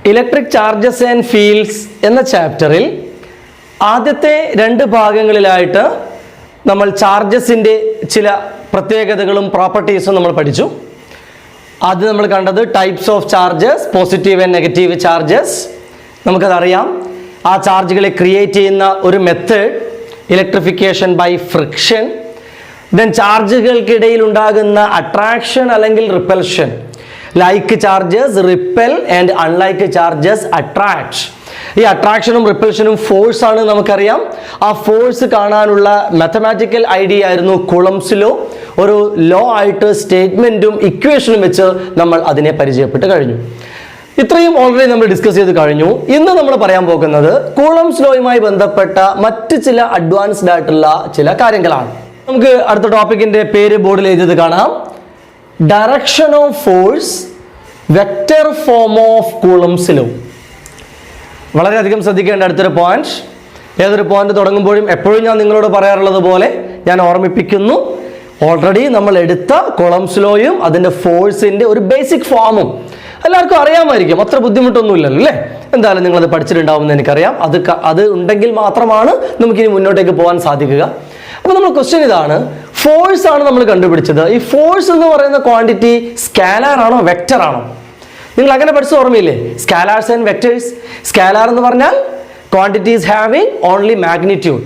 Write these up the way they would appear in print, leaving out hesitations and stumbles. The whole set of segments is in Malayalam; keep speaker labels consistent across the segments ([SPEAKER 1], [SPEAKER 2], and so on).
[SPEAKER 1] ഇലക്ട്രിക് ചാർജസ് ആൻഡ് ഫീൽഡ്സ് എന്ന ചാപ്റ്ററിൽ ആദ്യത്തെ 2 ഭാഗങ്ങളിലായിട്ട് നമ്മൾ ചാർജസിൻ്റെ ചില പ്രത്യേകതകളും പ്രോപ്പർട്ടീസും നമ്മൾ പഠിച്ചു. ആദ്യം നമ്മൾ കണ്ടത് types of charges, positive and negative charges. നമുക്കതറിയാം. ആ ചാർജുകളെ ക്രിയേറ്റ് ചെയ്യുന്ന ഒരു method electrification by friction. Then ചാർജുകൾക്കിടയിൽ ഉണ്ടാകുന്ന അട്രാക്ഷൻ അല്ലെങ്കിൽ repulsion. Like charges repel and unlike charges attract. ഈ അട്രാക്ഷനും റിപ്പൽഷനും ഫോഴ്സ് ആണ് നമുക്കറിയാം. ആ ഫോഴ്സ് കാണാനുള്ള മാത്തമാറ്റിക്കൽ ഐഡിയ ആയിരുന്നു കൂളംബ്സ് ലോ. ഒരു ലോ ആയിട്ട് സ്റ്റേറ്റ്മെന്റും ഇക്വേഷനും വെച്ച് നമ്മൾ അതിനെ പരിചയപ്പെട്ട് കഴിഞ്ഞു. ഇത്രയും ഓൾറെഡി നമ്മൾ ഡിസ്കസ് ചെയ്ത് കഴിഞ്ഞു. ഇന്ന് നമ്മൾ പറയാൻ പോകുന്നത് കൂളംബ്സ് ലോയുമായി ബന്ധപ്പെട്ട മറ്റ് ചില അഡ്വാൻസ്ഡ് ആയിട്ടുള്ള ചില കാര്യങ്ങളാണ്. നമുക്ക് അടുത്ത ടോപ്പിക്കിന്റെ പേര് ബോർഡിൽ എഴുതിയത് കാണാം. Direction of force, vector form of Coulomb's law. വളരെയധികം ശ്രദ്ധിക്കേണ്ട അടുത്തൊരു പോയിന്റ്. ഏതൊരു പോയിന്റ് തുടങ്ങുമ്പോഴും എപ്പോഴും ഞാൻ നിങ്ങളോട് പറയാറുള്ളത് പോലെ ഞാൻ ഓർമ്മിപ്പിക്കുന്നു, ഓൾറെഡി നമ്മൾ എടുത്ത കൂളംബ്സ് ലോയും അതിൻ്റെ ഫോഴ്സിൻ്റെ ഒരു ബേസിക് ഫോമും എല്ലാവർക്കും അറിയാമായിരിക്കും. അത്ര ബുദ്ധിമുട്ടൊന്നുമില്ലല്ലോ അല്ലേ? എന്തായാലും നിങ്ങളത് പഠിച്ചിട്ടുണ്ടാവുമെന്ന് എനിക്കറിയാം. അത് ഉണ്ടെങ്കിൽ മാത്രമാണ് നമുക്കിനി മുന്നോട്ടേക്ക് പോകാൻ സാധിക്കുക. അപ്പോൾ നമ്മൾ ക്വസ്റ്റ്യൻ ഇതാണ്, ഫോഴ്സ് ആണ് നമ്മൾ കണ്ടുപിടിച്ചത്. ഈ ഫോഴ്സ് എന്ന് പറയുന്ന ക്വാണ്ടിറ്റി സ്കാലാർ ആണോ വെക്റ്റർ ആണോ? നിങ്ങൾ അങ്ങനെ പഠിച്ച ഓർമ്മയില്ലേ? സ്കാലാർസ് ആൻഡ് വെക്ടേഴ്സ്. സ്കാലാർ എന്ന് പറഞ്ഞാൽ quantities having only magnitude.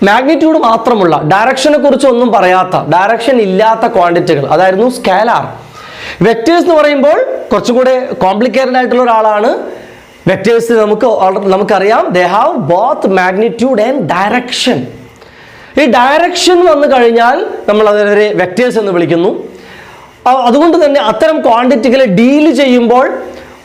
[SPEAKER 1] Magnitude മാത്രമുള്ള, ഡയറക്ഷനെ കുറിച്ച് ഒന്നും പറയാത്ത, ഡയറക്ഷൻ ഇല്ലാത്ത ക്വാണ്ടിറ്റികൾ, അതായിരുന്നു സ്കാലാർ. വെക്ടേഴ്സ് എന്ന് പറയുമ്പോൾ കുറച്ചും കൂടെ കോംപ്ലിക്കേറ്റഡ് ആയിട്ടുള്ള ഒരാളാണ്. വെക്ടേഴ്സ് നമുക്കറിയാം, they have both magnitude and direction. ഈ ഡയറക്ഷൻ വന്നു കഴിഞ്ഞാൽ നമ്മൾ അതിനെ വെക്ടേഴ്സ് എന്ന് വിളിക്കുന്നു. അതുകൊണ്ട് തന്നെ അത്തരം ക്വാണ്ടിറ്റികളെ ഡീൽ ചെയ്യുമ്പോൾ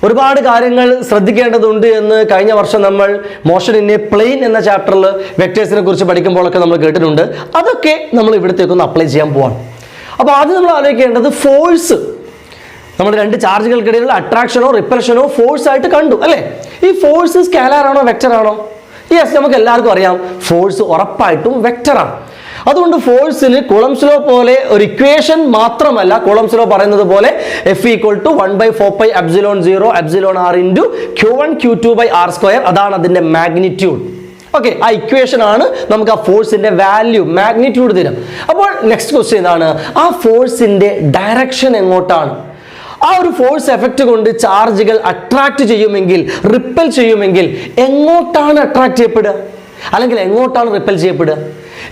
[SPEAKER 1] ഒരുപാട് കാര്യങ്ങൾ ശ്രദ്ധിക്കേണ്ടതുണ്ട് എന്ന് കഴിഞ്ഞ വർഷം നമ്മൾ മോഷൻ ഇൻ എ പ്ലെയിൻ എന്ന ചാപ്റ്ററിൽ വെക്ടേഴ്സിനെ കുറിച്ച് പഠിക്കുമ്പോഴൊക്കെ നമ്മൾ കേട്ടിട്ടുണ്ട്. അതൊക്കെ നമ്മൾ ഇവിടത്തേക്കൊന്ന് അപ്ലൈ ചെയ്യാൻ പോവാണ്. അപ്പോൾ ആദ്യം നമ്മൾ ആലോചിക്കേണ്ടത് ഫോഴ്സ്. നമ്മൾ 2 ചാർജുകൾക്കിടയിലുള്ള അട്രാക്ഷനോ റിപ്പൽഷനോ ഫോഴ്സ് ആയിട്ട് കണ്ടു അല്ലേ? ഈ ഫോഴ്സ് സ്കാലാർ ആണോ വെക്റ്റർ ആണോ? യെസ്, നമുക്ക് എല്ലാവർക്കും അറിയാം ഫോഴ്സ് ഉറപ്പായിട്ടും വെക്റ്ററാണ്. അതുകൊണ്ട് ഫോഴ്സിന് കൂളംബ്സ് ലോ പോലെ ഒരു ഇക്വേഷൻ മാത്രമല്ല, കൂളംബ്സ് ലോ പറയുന്നത് പോലെ F = 1/4πε0 εr × Q1 Q2/r². അതാണ് അതിന്റെ മാഗ്നിറ്റ്യൂഡ്. ഓക്കെ, ആ ഇക്വേഷൻ ആണ് നമുക്ക് ആ ഫോഴ്സിന്റെ വാല്യൂ, മാഗ്നിറ്റ്യൂഡ് തരും. അപ്പോൾ നെക്സ്റ്റ് ക്വസ്റ്റ്യൻ ഇതാണ്, ആ ഫോഴ്സിന്റെ ഡയറക്ഷൻ എങ്ങോട്ടാണ്? ആ ഒരു ഫോഴ്സ് എഫക്റ്റ് കൊണ്ട് ചാർജുകൾ അട്രാക്ട് ചെയ്യുമെങ്കിൽ, റിപ്പൽ ചെയ്യുമെങ്കിൽ എങ്ങോട്ടാണ് അട്രാക്ട് ചെയ്യപ്പെടുക അല്ലെങ്കിൽ എങ്ങോട്ടാണ് റിപ്പൽ ചെയ്യപ്പെടുക?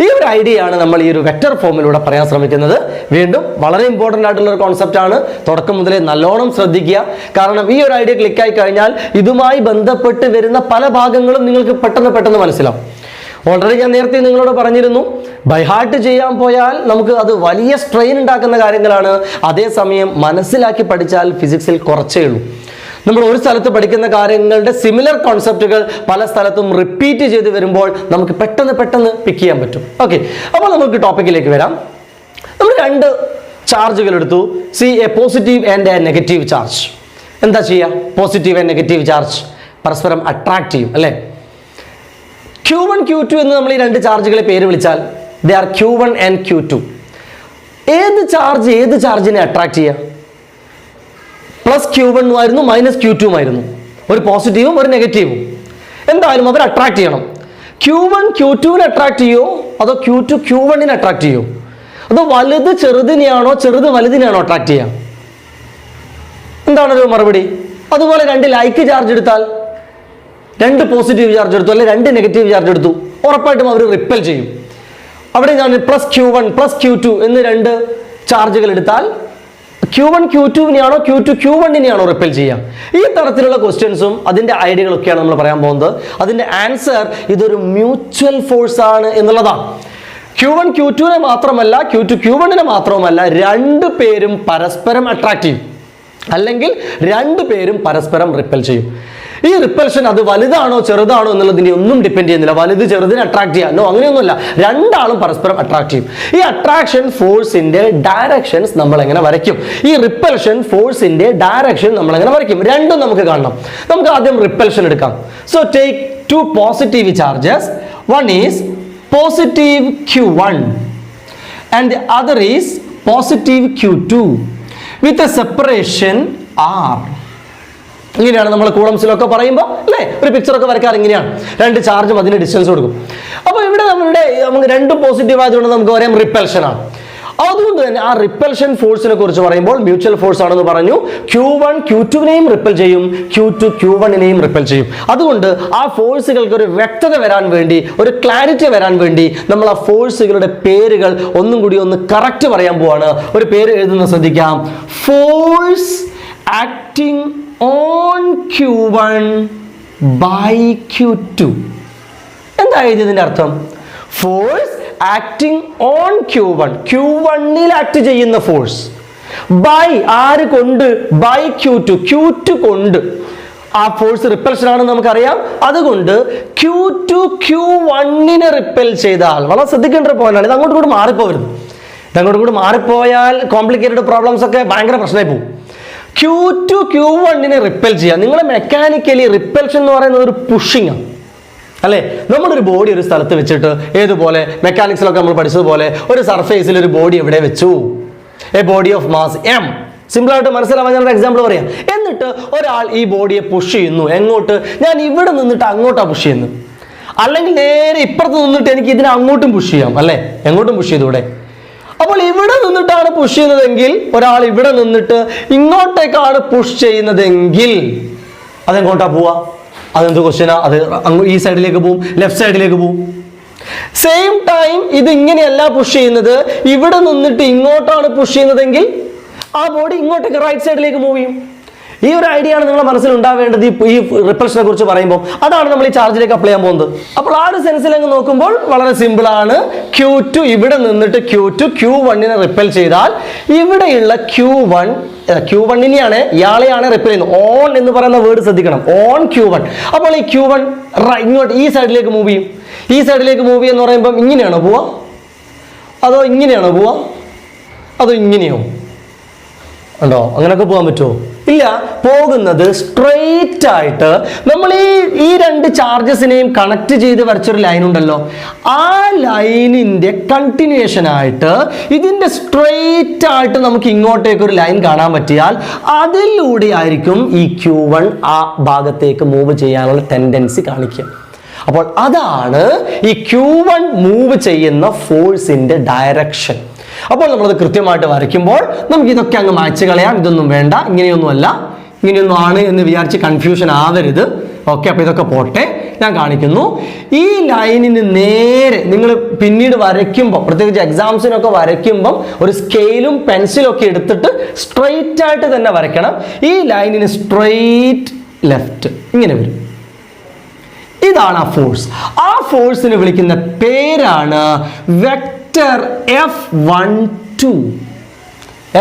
[SPEAKER 1] ഈ ഒരു ഐഡിയ ആണ് നമ്മൾ ഈ ഒരു വെക്റ്റർ ഫോമിലൂടെ പറയാൻ ശ്രമിക്കുന്നത്. വീണ്ടും വളരെ ഇമ്പോർട്ടൻ്റ് ആയിട്ടുള്ള ഒരു കോൺസെപ്റ്റ് ആണ്. തുടക്കം മുതലേ നല്ലോണം ശ്രദ്ധിക്കുക. കാരണം ഈ ഒരു ഐഡിയ ക്ലിക്കായി കഴിഞ്ഞാൽ ഇതുമായി ബന്ധപ്പെട്ട് വരുന്ന പല ഭാഗങ്ങളും നിങ്ങൾക്ക് പെട്ടെന്ന് മനസ്സിലാവും. ഓൾറെഡി ഞാൻ നേരത്തെ നിങ്ങളോട് പറഞ്ഞിരുന്നു, ബൈ ഹാർട്ട് ചെയ്യാൻ പോയാൽ നമുക്ക് അത് വലിയ സ്ട്രെയിൻ ഉണ്ടാക്കുന്ന കാര്യങ്ങളാണ്. അതേസമയം മനസ്സിലാക്കി പഠിച്ചാൽ ഫിസിക്സിൽ കുറച്ചേ ഉള്ളൂ. നമ്മൾ ഒരു സ്ഥലത്ത് പഠിക്കുന്ന കാര്യങ്ങളുടെ സിമിലർ കോൺസെപ്റ്റുകൾ പല സ്ഥലത്തും റിപ്പീറ്റ് ചെയ്ത് വരുമ്പോൾ നമുക്ക് പെട്ടെന്ന് പിക്ക് ചെയ്യാൻ പറ്റും. ഓക്കെ, അപ്പോൾ നമുക്ക് ടോപ്പിക്കിലേക്ക് വരാം. നമ്മൾ 2 ചാർജുകൾ എടുത്തു. C A positive and A negative charge. എന്താ ചെയ്യുക? പോസിറ്റീവ് ആൻഡ് നെഗറ്റീവ് ചാർജ് പരസ്പരം അട്രാക്ട് ചെയ്യും അല്ലേ? Q1 Q2 എന്ന് നമ്മൾ ഈ 2 ചാർജുകളെ പേര് വിളിച്ചാൽ they are Q1 and Q2. ഏത് ചാർജിനെ അട്രാക്ട് ചെയ്യുക? +Q1 ആയിരുന്നു, -Q2 ആയിരുന്നു. ഒരു പോസിറ്റീവും ഒരു നെഗറ്റീവും. എന്തായാലും അവർ അട്രാക്ട് ചെയ്യണം. Q1 Q2നെ അട്രാക്ട് ചെയ്യോ അതോ Q2 Q1നെ അട്രാക്ട് ചെയ്യോ? അതോ വലുത് ചെറുതിനെയാണോ ചെറുത് വലുതിനെയാണോ അട്രാക്ട് ചെയ്യുക? എന്താണൊരു മറുപടി? അതുപോലെ 2 ലൈക്ക് ചാർജ് എടുത്താൽ, 2 പോസിറ്റീവ് ചാർജ് എടുത്തു അല്ലെ 2 നെഗറ്റീവ് ചാർജ് എടുത്തു, ഉറപ്പായിട്ടും അവർ റിപ്പൽ ചെയ്യും. അവിടെ ഞാൻ +Q1 +Q2 എന്ന് 2 ചാർജുകൾ എടുത്താൽ Q1 Q2വിനെയാണോ Q2 Q1നെയാണോ റിപ്പൽ ചെയ്യാം? ഈ തരത്തിലുള്ള ക്വസ്റ്റ്യൻസും അതിൻ്റെ ഐഡിയകളൊക്കെയാണ് നമ്മൾ പറയാൻ പോകുന്നത്. അതിൻ്റെ ആൻസർ ഇതൊരു മ്യൂച്വൽ ഫോഴ്സ് ആണ് എന്നുള്ളതാണ്. Q1 Q2നെ മാത്രമല്ല, Q2 Q1നെ മാത്രവുമല്ല, 2 പേരും പരസ്പരം അട്രാക്ട് ചെയ്യും അല്ലെങ്കിൽ 2 പേരും പരസ്പരം റിപ്പൽ ചെയ്യും. ഈ റിപ്പൽഷൻ അത് വലുതാണോ ചെറുതാണോ എന്നുള്ളതിനെ ഒന്നും ഡിപ്പെൻഡ് ചെയ്യുന്നില്ല. വലുത് ചെറുതിനെ അട്രാക്ട് ചെയ്യാം, നോ, അങ്ങനെയൊന്നുമില്ല. 2 ആളും പരസ്പരം അട്രാക്ട് ചെയ്യും. ഈ അട്രാക്ഷൻ ഫോഴ്സിന്റെ ഡയറക്ഷൻസ് നമ്മൾ എങ്ങനെ വരയ്ക്കും? ഈ റിപ്പൽഷൻ ഫോഴ്സിന്റെ ഡയറക്ഷൻ നമ്മൾ എങ്ങനെ വരയ്ക്കും? രണ്ടും നമുക്ക് കാണണം. നമുക്ക് ആദ്യം റിപ്പൽഷൻ എടുക്കാം. So take 2 positive charges. One is positive Q1 and the other is positive Q2 with a separation R. ഇങ്ങനെയാണ് നമ്മൾ കൂളംസിലൊക്കെ പറയുമ്പോൾ അല്ലേ, ഒരു പിക്ചറൊക്കെ വരയ്ക്കാറ് ഇങ്ങനെയാണ്. രണ്ട് ചാർജും അതിന് ഡിസ്റ്റൻസ് കൊടുക്കും. അപ്പോൾ ഇവിടെ നമുക്ക് രണ്ടും പോസിറ്റീവ് ആയതുകൊണ്ട് നമുക്ക് പറയാം റിപ്പൽഷനാണ്. അതുകൊണ്ട് തന്നെ ആ റിപ്പൽഷൻ ഫോഴ്സിനെ കുറിച്ച് പറയുമ്പോൾ മ്യൂച്വൽ ഫോഴ്സ് ആണെന്ന് പറഞ്ഞു. Q1 Q2വിനെയും റിപ്പൽ ചെയ്യും, Q2 Q1നെയും റിപ്പൽ ചെയ്യും. അതുകൊണ്ട് ആ ഫോഴ്സുകൾക്ക് ഒരു വ്യക്തത വരാൻ വേണ്ടി, ഒരു ക്ലാരിറ്റി വരാൻ വേണ്ടി നമ്മൾ ആ ഫോഴ്സുകളുടെ പേരുകൾ ഒന്നും കൂടി ഒന്ന് കറക്റ്റ് പറയാൻ പോവാണ്. ഒരു പേര് എഴുതുന്ന ശ്രദ്ധിക്കാം. Force acting on Q1 by Q2. എന്താ ഇതിന്റെ അർത്ഥം? ഫോഴ്സ് ആക്ടിങ് ഓൺ Q1, Q1ൽ ആക്ട് ചെയ്യുന്ന ഫോഴ്സ്, ബൈ ആര് കൊണ്ട്? ബൈ Q2 കൊണ്ട്. ആ ഫോഴ്സ് റിപ്പൽഷൻ ആണെന്ന് നമുക്കറിയാം. അതുകൊണ്ട് Q2 Q1നെ റിപ്പൽ ചെയ്താൽ, വളരെ ശ്രദ്ധിക്കേണ്ട ഒരു പോയിന്റാണ് ഇത്. അങ്ങോട്ട് കൂടി മാറിപ്പോകരുത്. ഇതങ്ങോട്ട് കൂടി മാറിപ്പോയാൽ കോംപ്ലിക്കേറ്റഡ് പ്രോബ്ലംസ് ഒക്കെ ഭയങ്കര പ്രശ്നമായി പോകും. Q2 Q1നെ റിപ്പൽ ചെയ്യാം. നിങ്ങൾ മെക്കാനിക്കലി റിപ്പൽഷൻ എന്ന് പറയുന്നത് ഒരു പുഷിംഗ് ആണ് അല്ലേ? നമ്മളൊരു ബോഡി ഒരു സ്ഥലത്ത് വെച്ചിട്ട്, ഏതുപോലെ മെക്കാനിക്സിലൊക്കെ നമ്മൾ പഠിച്ചതുപോലെ ഒരു സർഫേസിൽ ഒരു ബോഡി എവിടെ വെച്ചു, A body of mass M. സിമ്പിളായിട്ട് മനസ്സിലാവാൻ ഞാനൊരു എക്സാമ്പിൾ പറയാം. എന്നിട്ട് ഒരാൾ ഈ ബോഡിയെ പുഷ് ചെയ്യുന്നു. എങ്ങോട്ട്? ഞാൻ ഇവിടെ നിന്നിട്ട് അങ്ങോട്ടാണ് പുഷ് ചെയ്യുന്നത്, അല്ലെങ്കിൽ നേരെ ഇപ്പുറത്ത് നിന്നിട്ട് എനിക്ക് ഇതിനെ അങ്ങോട്ടും പുഷ് ചെയ്യാം അല്ലേ? എങ്ങോട്ടും പുഷ് ചെയ്തൂടെ? അപ്പോൾ ഇവിടെ നിന്നിട്ടാണ് പുഷ് ചെയ്യുന്നതെങ്കിൽ, ഒരാൾ ഇവിടെ നിന്നിട്ട് ഇങ്ങോട്ടേക്കാണ് പുഷ് ചെയ്യുന്നതെങ്കിൽ അതെങ്ങോട്ടാ പോവാ? അതെന്ത് ക്വസ്റ്റ്യനാ? അത് ഈ സൈഡിലേക്ക് പോവും, ലെഫ്റ്റ് സൈഡിലേക്ക് പോവും. സെയിം ടൈം ഇത് ഇങ്ങനെയല്ല പുഷ് ചെയ്യുന്നത്, ഇവിടെ നിന്നിട്ട് ഇങ്ങോട്ടാണ് പുഷ് ചെയ്യുന്നതെങ്കിൽ ആ ബോഡി ഇങ്ങോട്ടേക്ക് റൈറ്റ് സൈഡിലേക്ക് മൂവ് ചെയ്യും. ഈ ഒരു ഐഡിയ ആണ് നിങ്ങളുടെ മനസ്സിൽ ഉണ്ടാവേണ്ടത് ഈ റിപ്പൽഷനെ കുറിച്ച് പറയുമ്പോൾ. അതാണ് നമ്മൾ ഈ ചാർജിലേക്ക് അപ്ലൈ ചെയ്യാൻ പോകുന്നത്. അപ്പോൾ ആ ഒരു സെൻസിൽ അങ്ങ് നോക്കുമ്പോൾ വളരെ സിമ്പിൾ ആണ്. Q2 ഇവിടെ നിന്നിട്ട് Q2 Q1നെ റിപ്പൽ ചെയ്താൽ ഇവിടെയുള്ള Q1നെയാണ് ഇയാളെയാണ് റിപ്പൽ ചെയ്യുന്നത്. ഓൺ എന്ന് പറയുന്ന വേർഡ് ശ്രദ്ധിക്കണം. On Q1. അപ്പോൾ ഈ Q1 ഇങ്ങോട്ട് ഈ സൈഡിലേക്ക് മൂവ് ചെയ്യും. ഈ സൈഡിലേക്ക് മൂവ് ചെയ്യുന്ന പറയുമ്പോൾ ഇങ്ങനെയാണോ പോവാ, അതോ ഇങ്ങനെയാണോ പോവാ, അതോ ഇങ്ങനെയോ? ഉണ്ടോ? അങ്ങനെയൊക്കെ പോകാൻ പറ്റുമോ? ഇല്ല. പോകുന്നത് സ്ട്രെയിറ്റ് ആയിട്ട്. നമ്മൾ ഈ രണ്ട് ചാർജസിനെയും കണക്ട് ചെയ്ത് വരച്ചൊരു ലൈൻ ഉണ്ടല്ലോ, ആ ലൈനിന്റെ കണ്ടിന്യൂഷൻ ആയിട്ട് ഇതിന്റെ സ്ട്രെയിറ്റ് ആയിട്ട് നമുക്ക് ഇങ്ങോട്ടേക്ക് ഒരു ലൈൻ കാണാൻ പറ്റിയാൽ അതിലൂടെ ആയിരിക്കും ഈ Q1 ആ ഭാഗത്തേക്ക് മൂവ് ചെയ്യാനുള്ള ടെൻഡൻസി കാണിക്കുക. അപ്പോൾ അതാണ് ഈ Q1 മൂവ് ചെയ്യുന്ന ഫോഴ്സിന്റെ ഡയറക്ഷൻ. അപ്പോൾ നമ്മളത് കൃത്യമായിട്ട് വരയ്ക്കുമ്പോൾ നമുക്ക് ഇതൊക്കെ അങ്ങ് മായ്ച്ച് കളയാം. ഇതൊന്നും വേണ്ട, ഇങ്ങനെയൊന്നുമല്ല, ഇങ്ങനെയൊന്നും ആണ് എന്ന് വിചാരിച്ച് കൺഫ്യൂഷൻ ആവരുത്. ഓക്കെ, അപ്പോൾ ഇതൊക്കെ പോട്ടെ. ഞാൻ കാണിക്കുന്നു. ഈ ലൈനിന് നേരെ നിങ്ങൾ പിന്നീട് വരയ്ക്കുമ്പോൾ, പ്രത്യേകിച്ച് എക്സാംസിനൊക്കെ വരയ്ക്കുമ്പം ഒരു സ്കെയിലും പെൻസിലും ഒക്കെ എടുത്തിട്ട് സ്ട്രെയിറ്റ് ആയിട്ട് തന്നെ വരയ്ക്കണം. ഈ ലൈനിന് സ്ട്രെയിറ്റ് ലെഫ്റ്റ് ഇങ്ങനെ വരും. ഇതാണ് ആ ഫോഴ്സ്. ആ ഫോഴ്സിനെ വിളിക്കുന്ന പേരാണ് വെക്റ്റർ F12.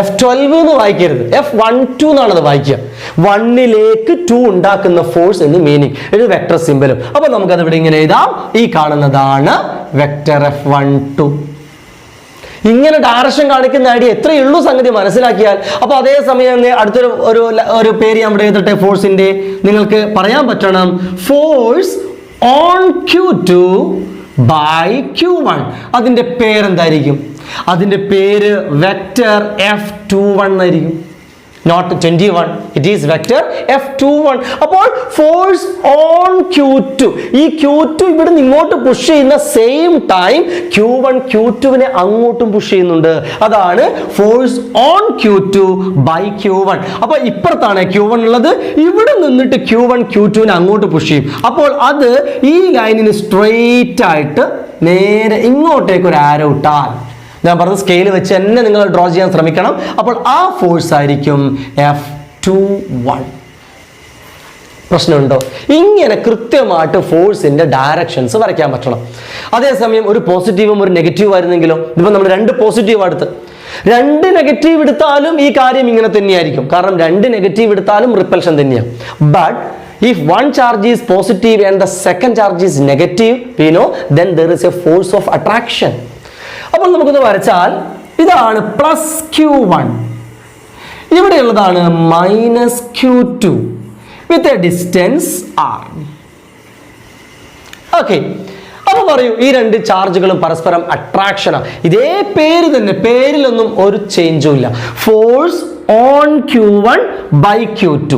[SPEAKER 1] F12 എന്ന് വായിക്കരുത്, F12 എന്നാണ് അത് വായിക്കുക. 1ലേക്ക് 2 ഉണ്ടാക്കുന്ന ഫോഴ്സ് എന്ന് മീനിങ്. ഇത് വെക്റ്റർ സിമ്പലും. അപ്പൊ നമുക്കത് ഇവിടെ ഇങ്ങനെ എഴുതാം. ഈ കാണുന്നതാണ് വെക്റ്റർ F12. ഇങ്ങനെ ഡയറക്ഷൻ കാണിക്കുന്ന ഐഡിയ എത്രയേ ഉള്ളൂ സംഗതി മനസ്സിലാക്കിയാൽ. അപ്പൊ അതേസമയം അടുത്തൊരു ഒരു പേര് ഞാൻ ഇവിടെ എഴുതട്ടെ ഫോഴ്സിന്റെ. നിങ്ങൾക്ക് പറയാൻ പറ്റണം force on Q2 by Q1. അതിന്റെ പേരെന്തായിരിക്കും? അതിന്റെ പേര് വെക്റ്റർ F21 ആയിരിക്കും. Note 21, it is vector F21. അപ്പോൾ ഫോഴ്സ് ഓൺ Q2, ഈ Q2 ഇവിടെ നിന്ന് ഇങ്ങോട്ട് പുഷ് ചെയ്യുന്ന സെയിം ടൈം Q1 Q2വിനെ അങ്ങോട്ടും പുഷ് ചെയ്യുന്നുണ്ട്. അതാണ് force on Q2 by Q1. അപ്പോൾ ഇപ്പുറത്താണ് Q1 ഉള്ളത്, ഇവിടെ നിന്നിട്ട് Q1 Q2വിനെ അങ്ങോട്ട് പുഷ് ചെയ്യും. അപ്പോൾ അത് ഈ ലൈനിന് സ്ട്രെയിറ്റ് ആയിട്ട് നേരെ ഇങ്ങോട്ടേക്ക് ഒരു ആരോ ഇട്ടാൽ, ഞാൻ പറഞ്ഞ സ്കെയിൽ വെച്ച് തന്നെ നിങ്ങൾ ഡ്രോ ചെയ്യാൻ ശ്രമിക്കണം. അപ്പോൾ ആ ഫോഴ്സ് ആയിരിക്കും F21. പ്രശ്നമുണ്ടോ? ഇങ്ങനെ കൃത്യമായിട്ട് ഫോഴ്സിന്റെ ഡയറക്ഷൻസ് വരയ്ക്കാൻ പറ്റണം. അതേസമയം ഒരു പോസിറ്റീവും ഒരു നെഗറ്റീവ് ആയിരുന്നെങ്കിലോ, ഇതിപ്പോൾ നമ്മൾ 2 പോസിറ്റീവ് എടുത്ത് 2 നെഗറ്റീവ് എടുത്താലും ഈ കാര്യം ഇങ്ങനെ തന്നെയായിരിക്കും. കാരണം 2 നെഗറ്റീവ് എടുത്താലും റിപ്പൽഷൻ തന്നെയാണ്. But if one charge is positive and the second charge is negative, we know then there is a force of attraction. അപ്പോൾ നമുക്കൊന്ന് വരച്ചാൽ ഇതാണ് പ്ലസ് Q1, ഇവിടെയുള്ളതാണ് minus Q2 with a distance R. Okay, അപ്പൊ പറയൂ, ഈ 2 ചാർജുകളും പരസ്പരം അട്രാക്ഷനാണ്. ഇതേ പേര് തന്നെ, പേരിലൊന്നും ഒരു ചേഞ്ചും ഇല്ല. Force on Q1 by Q2.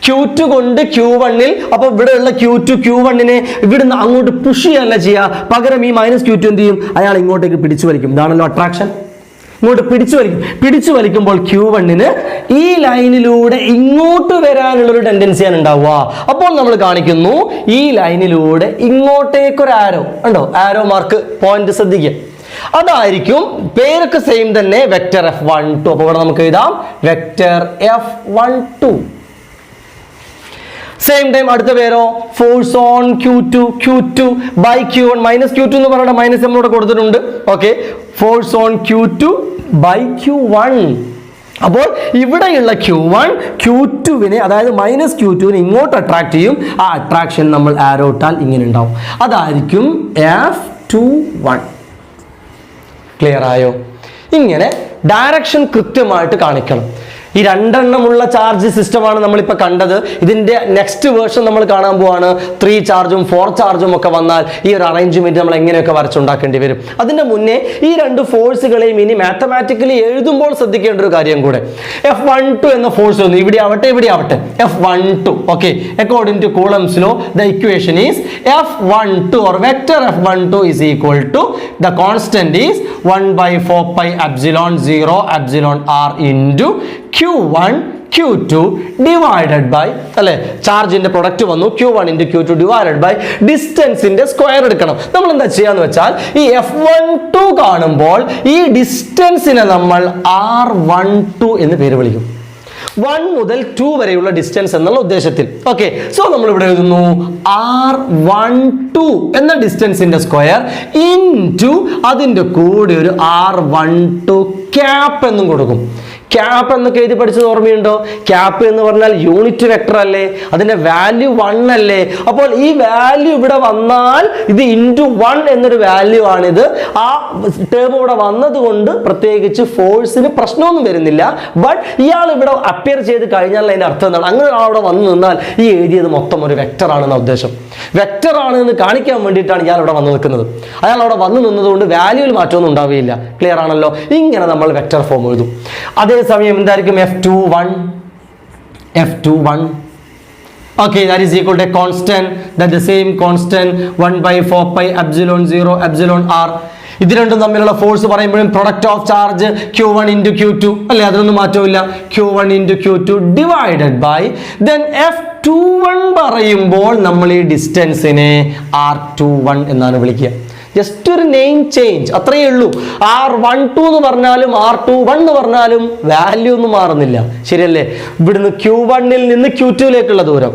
[SPEAKER 1] Q2 കൊണ്ട് Q1-ൽ, അപ്പോൾ ഇവിടെയുള്ള Q2 Q1-നെ ഇവിടുന്ന് അങ്ങോട്ട് പുഷ് ചെയ്യല്ല ചെയ്യുക, പകരം ഈ -Q2 എന്ത് ചെയ്യും, അയാൾ ഇങ്ങോട്ടേക്ക് പിടിച്ചു വലിക്കും. ഇതാണല്ലോ അട്രാക്ഷൻ. ഇങ്ങോട്ട് പിടിച്ചു വലിക്കുമ്പോൾ Q1-ന് ഈ ലൈനിലൂടെ ഇങ്ങോട്ട് വരാനുള്ളൊരു ടെൻഡൻസിയാണ് ഉണ്ടാവുക. അപ്പോൾ നമ്മൾ കാണിക്കുന്നു ഈ ലൈനിലൂടെ ഇങ്ങോട്ടേക്കൊരു ആരോ ഉണ്ടോ, ആരോ മാർക്ക് പോയിന്റ് ശ്രദ്ധിക്കുക. അതായിരിക്കും പേരൊക്കെ സെയിം തന്നെ, വെക്ടർ F12. അപ്പോൾ ഇവിടെ നമുക്ക് എഴുതാം വെക്ടർ F12. സെയിം ടൈം അടുത്ത പേരോ force on Q2 by Q1. -Q2 എന്ന് പറയുന്ന മൈനസ് നമ്മളിവിടെ കൊടുത്തിട്ടുണ്ട്. Okay, force on Q2 by Q1. അപ്പോൾ ഇവിടെയുള്ള Q1 Q2-വിനെ, അതായത് -Q2-നെ ഇങ്ങോട്ട് അട്രാക്ട് ചെയ്യും. ആ അട്രാക്ഷൻ നമ്മൾ ആരോ ഇട്ടാൽ ഇങ്ങനെ ഉണ്ടാവും. അതായിരിക്കും F21. ക്ലിയർ ആയോ? ഇങ്ങനെ ഡയറക്ഷൻ കൃത്യമായിട്ട് കാണിക്കണം. ഈ രണ്ടെണ്ണമുള്ള ചാർജ് സിസ്റ്റമാണ് നമ്മളിപ്പോൾ കണ്ടത്. ഇതിൻ്റെ നെക്സ്റ്റ് വേർഷൻ നമ്മൾ കാണാൻ പോവാണ്. 3 ചാർജും 4 ചാർജും ഒക്കെ വന്നാൽ ഈ ഒരു അറേഞ്ച്മെന്റ് നമ്മൾ എങ്ങനെയൊക്കെ വരച്ചുണ്ടാക്കേണ്ടി വരും. അതിൻ്റെ മുന്നേ ഈ രണ്ട് ഫോഴ്സുകളെയും ഇനി മാത്തമാറ്റിക്കലി എഴുതുമ്പോൾ ശ്രദ്ധിക്കേണ്ട ഒരു കാര്യം കൂടെ. F12 എന്ന ഫോഴ്സ് വന്നു, ഇവിടെ ആവട്ടെ F12. Okay, according to Coulomb's law the equation is F12 or vector F12 is equal to the constant is 1/4πε0 epsilon r into Q1 Q2 divided by, അല്ലെ, ചാർജിന്റെ പ്രൊഡക്റ്റ് വന്നു, Q1 into Q2 divided by ഡിസ്റ്റൻസിന്റെ സ്ക്വയർ എടുക്കണം. നമ്മൾ എന്താ ചെയ്യാന്ന് വെച്ചാൽ ഈ F12 കാണുമ്പോൾ ഈ ഡിസ്റ്റൻസിനെ നമ്മൾ R12 എന്ന് പേര് വിളിക്കും. 1 മുതൽ 2 വരെയുള്ള ഡിസ്റ്റൻസ് എന്നുള്ള ഉദ്ദേശത്തിൽ. ഓക്കെ, സോ നമ്മൾ ഇവിടെ എഴുതുന്നു R12 എന്ന ഡിസ്റ്റൻസിന്റെ സ്ക്വയർ ഇൻറ്റു അതിന്റെ കൂടെ ഒരു R12 ക്യാപ്പ് എന്നും കൊടുക്കും. ക്യാപ്പ് എന്നൊക്കെ എഴുതി പഠിച്ചത് ഓർമ്മയുണ്ടോ? ക്യാപ്പ് എന്ന് പറഞ്ഞാൽ യൂണിറ്റ് വെക്ടർ അല്ലേ, അതിന്റെ വാല്യൂ 1 അല്ലേ. അപ്പോൾ ഈ വാല്യൂ ഇവിടെ വന്നാൽ ഇത് ഇൻറ്റു 1 എന്നൊരു വാല്യൂ ആണിത്. ആ ടേം ഇവിടെ വന്നതുകൊണ്ട് പ്രത്യേകിച്ച് ഫോഴ്സിന് പ്രശ്നമൊന്നും വരുന്നില്ല. ബട്ട് ഇയാൾ ഇവിടെ അപ്പിയർ ചെയ്ത് കഴിഞ്ഞാൽ അതിന്റെ അർത്ഥം എന്താണ്? അങ്ങനെ അവിടെ വന്നു നിന്നാൽ ഈ എഴുതിയത് മൊത്തം ഒരു വെക്ടർ ആണെന്ന ഉദ്ദേശം. വെക്ടർ ആണ് എന്ന് കാണിക്കാൻ വേണ്ടിയിട്ടാണ് ഇയാൾ ഇവിടെ വന്നു നിൽക്കുന്നത്. അയാൾ അവിടെ വന്നു നിന്നതുകൊണ്ട് വാല്യൂവിൽ മാറ്റമൊന്നും ഉണ്ടാവുകയില്ല. ക്ലിയർ ആണല്ലോ? ഇങ്ങനെ നമ്മൾ വെക്ടർ ഫോം എഴുതും. അതേസമയം എന്തായിരിക്കും F21? Okay, that is equal to a constant, that the same constant 1/4πε0 epsilon r. ഇത് രണ്ടും തമ്മിലുള്ള ഫോഴ്സ് പറയുമ്പോഴും product of charge Q1 into Q2 അല്ലേ, അതിനൊന്നും മാറ്റമില്ല. Q1 into Q2 divided by then F21 പറയുമ്പോൾ നമ്മൾ ഈ ഡിസ്റ്റൻസിനെ R21 എന്നാണ് വിളിക്കുക. ജസ്റ്റ് ഒരു നെയിം ചേഞ്ച്, അത്രയേ ഉള്ളൂ. R12 എന്ന് പറഞ്ഞാലും R21 എന്ന് പറഞ്ഞാലും വാല്യൂ ഒന്നും മാറുന്നില്ല. ശരിയല്ലേ? ഇവിടുന്ന് Q1-ൽ നിന്ന് Q2-ലേക്കുള്ള ദൂരം,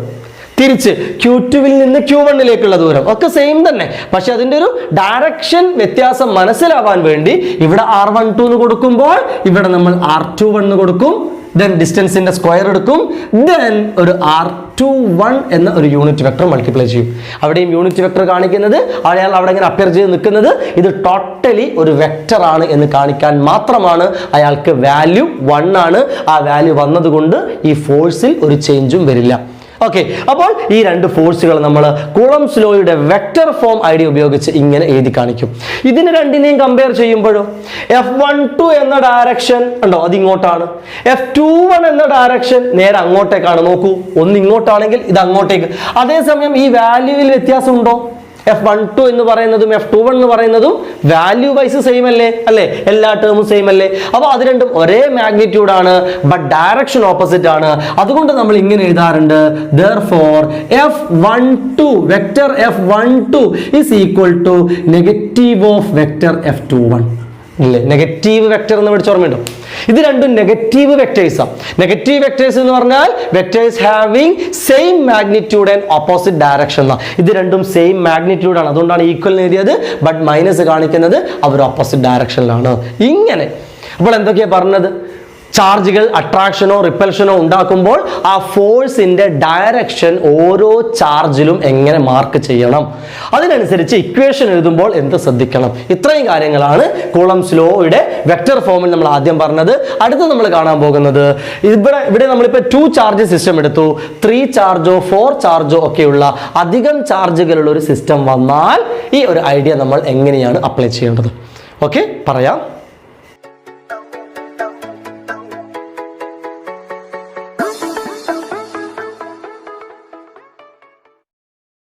[SPEAKER 1] തിരിച്ച് Q2-വിൽ നിന്ന് Q1-ലേക്കുള്ള ദൂരം ഒക്കെ സെയിം തന്നെ. പക്ഷെ അതിൻ്റെ ഒരു ഡയറക്ഷൻ വ്യത്യാസം മനസ്സിലാവാൻ വേണ്ടി ഇവിടെ R12 എന്ന് കൊടുക്കുമ്പോൾ ഇവിടെ നമ്മൾ R21 എന്ന് കൊടുക്കും. then ഡിസ്റ്റൻസിന്റെ സ്ക്വയർ എടുക്കും, then ഒരു R21 എന്ന ഒരു യൂണിറ്റ് വെക്ടർ മൾട്ടിപ്ലൈ ചെയ്യും. അവിടെയും യൂണിറ്റ് വെക്ടർ കാണിക്കുന്നത് അയാൾ അവിടെ ഇങ്ങനെ അപ്പിയർ ചെയ്ത് നിൽക്കുന്നത് ഇത് ടോട്ടലി ഒരു വെക്ടർ ആണ് എന്ന് കാണിക്കാൻ മാത്രമാണ്. അയാൾക്ക് വാല്യൂ 1 ആണ്. ആ വാല്യൂ വന്നതുകൊണ്ട് ഈ ഫോഴ്സിൽ ഒരു ചേഞ്ചും വരില്ല. ഓക്കെ, അപ്പോൾ ഈ രണ്ട് ഫോഴ്സുകൾ നമ്മൾ കൂളംസ് ലോയുടെ വെക്ടർ ഫോം ഐഡിയ ഉപയോഗിച്ച് ഇങ്ങനെ എഴുതി കാണിക്കും. ഇതിന് രണ്ടിനെയും കമ്പയർ ചെയ്യുമ്പോഴോ F12 എന്ന ഡയറക്ഷൻ ഉണ്ടോ, അത് ഇങ്ങോട്ടാണ്. F21 എന്ന ഡയറക്ഷൻ നേരെ അങ്ങോട്ടേക്കാണ്. നോക്കൂ, ഒന്ന് ഇങ്ങോട്ടാണെങ്കിൽ ഇത് അങ്ങോട്ടേക്ക്. അതേസമയം ഈ വാല്യൂവിൽ വ്യത്യാസം ഉണ്ടോ? F12 എന്ന് പറയുന്നതും F21 എന്ന് പറയുന്നതും വാല്യൂ വൈസ് സെയിം അല്ലേ, എല്ലാ ടേമും സെയിം അല്ലേ. അപ്പോൾ അത് രണ്ടും ഒരേ മാഗ്നിറ്റ്യൂഡ് ആണ്, ബട്ട് ഡയറക്ഷൻ ഓപ്പോസിറ്റ് ആണ്. അതുകൊണ്ട് നമ്മൾ ഇങ്ങനെ എഴുതാറുണ്ട്, therefore F12 vector F12 is equal to negative of vector F21. ഇല്ലേ, നെഗറ്റീവ് വെക്ടർ എന്ന് പഠിച്ച ഓർമ്മയുണ്ടോ? ഇത് രണ്ടും നെഗറ്റീവ് വെക്ടേഴ്സാണ്. നെഗറ്റീവ് വെക്ടേഴ്സ് എന്ന് പറഞ്ഞാൽ vectors having same magnitude and opposite direction എന്നാണ്. ഇത് രണ്ടും സെയിം മാഗ്നിറ്റ്യൂഡ് ആണ്, അതുകൊണ്ടാണ് ഈക്വൽ എഴുതിയത്. ബട്ട് മൈനസ് കാണിക്കുന്നത് അവർ ഓപ്പോസിറ്റ് ഡയറക്ഷനിലാണ്. ഇങ്ങനെ അപ്പോൾ എന്തൊക്കെയാണ് പറഞ്ഞത്? ചാർജുകൾ അട്രാക്ഷനോ റിപ്പൽഷനോ ഉണ്ടാക്കുമ്പോൾ ആ ഫോഴ്സിന്റെ ഡയറക്ഷൻ ഓരോ ചാർജിലും എങ്ങനെ മാർക്ക് ചെയ്യണം, അതിനനുസരിച്ച് ഇക്വേഷൻ എഴുതുമ്പോൾ എന്ത് ശ്രദ്ധിക്കണം, ഇത്രയും കാര്യങ്ങളാണ് കൂളംസ് ലോയുടെ വെക്ടർ ഫോമിൽ നമ്മൾ ആദ്യം പറഞ്ഞത്. അടുത്ത് നമ്മൾ കാണാൻ പോകുന്നത് ഇവിടെ നമ്മളിപ്പോൾ 2 ചാർജ് സിസ്റ്റം എടുത്തു. 3 ചാർജോ 4 ചാർജോ ഒക്കെയുള്ള അധികം ചാർജുകളുള്ള ഒരു സിസ്റ്റം വന്നാൽ ഈ ഒരു ഐഡിയ നമ്മൾ എങ്ങനെയാണ് അപ്ലൈ ചെയ്യേണ്ടത്? ഓക്കെ, പറയാം.